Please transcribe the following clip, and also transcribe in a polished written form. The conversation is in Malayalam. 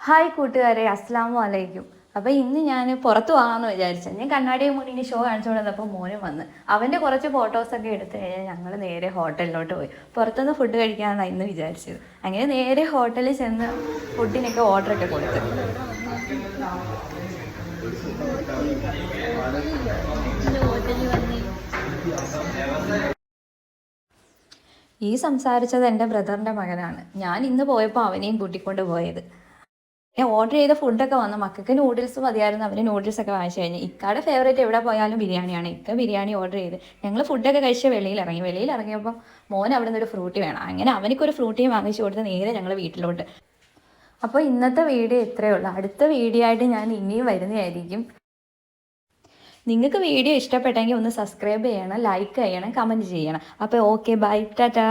ഹായ് കൂട്ടുകാരെ, അസ്സലാമു അലൈക്കും. അപ്പോൾ ഇന്ന് ഞാൻ പുറത്ത് പോകാമെന്ന് വിചാരിച്ചത്. ഞാൻ കണ്ണാടി മുന്നിന് ഷോ കാണിച്ചുകൊണ്ട് വന്നപ്പോൾ മോനും വന്ന് അവൻ്റെ കുറച്ച് ഫോട്ടോസൊക്കെ എടുത്തു കഴിഞ്ഞാൽ ഞങ്ങൾ നേരെ ഹോട്ടലിലോട്ട് പോയി. പുറത്തുനിന്ന് ഫുഡ് കഴിക്കാമെന്നാണ് ഇന്ന് വിചാരിച്ചത്. അങ്ങനെ നേരെ ഹോട്ടലിൽ ചെന്ന് ഫുഡിനൊക്കെ ഓർഡറൊക്കെ കൊടുത്തു. ഈ സംസാരിച്ചത് എൻ്റെ ബ്രദറിൻ്റെ മകനാണ്. ഞാൻ ഇന്ന് പോയപ്പോൾ അവനെയും കൂട്ടിക്കൊണ്ട് പോയത്. ഞാൻ ഓർഡർ ചെയ്ത ഫുഡൊക്കെ വന്നു. മക്കൾക്ക് നൂഡിൽസ് മതിയായിരുന്നു. അവർ നൂഡിൽസൊക്കെ വാങ്ങിച്ചു കഴിഞ്ഞു. ഇക്കാടെ ഫേവറേറ്റ് എവിടെ പോയാലും ബിരിയാണിയാണ്. ഇക്ക ബിരിയാണി ഓർഡർ ചെയ്ത് ഞങ്ങൾ ഫുഡൊക്കെ കഴിച്ച് വെളിയിലിറങ്ങിയപ്പോൾ മോൻ അവിടെ നിന്ന് ഒരു ഫ്രൂട്ടി വേണം. അങ്ങനെ അവനക്കൊരു ഫ്രൂട്ടിയും വാങ്ങിച്ചു കൊടുത്ത് നേരെ ഞങ്ങൾ വീട്ടിലോട്ട്. അപ്പോൾ ഇന്നത്തെ വീഡിയോ ഇത്രയേ ഉള്ളൂ. അടുത്ത വീഡിയോ ആയിട്ട് ഞാൻ ഇനിയും വരുന്നതായിരിക്കും. നിങ്ങൾക്ക് വീഡിയോ ഇഷ്ടപ്പെട്ടെങ്കിൽ ഒന്ന് സബ്സ്ക്രൈബ് ചെയ്യണം, ലൈക്ക് ചെയ്യണം, കമൻറ്റ് ചെയ്യണം. അപ്പോൾ ഓക്കെ, ബൈ, ടാറ്റാ.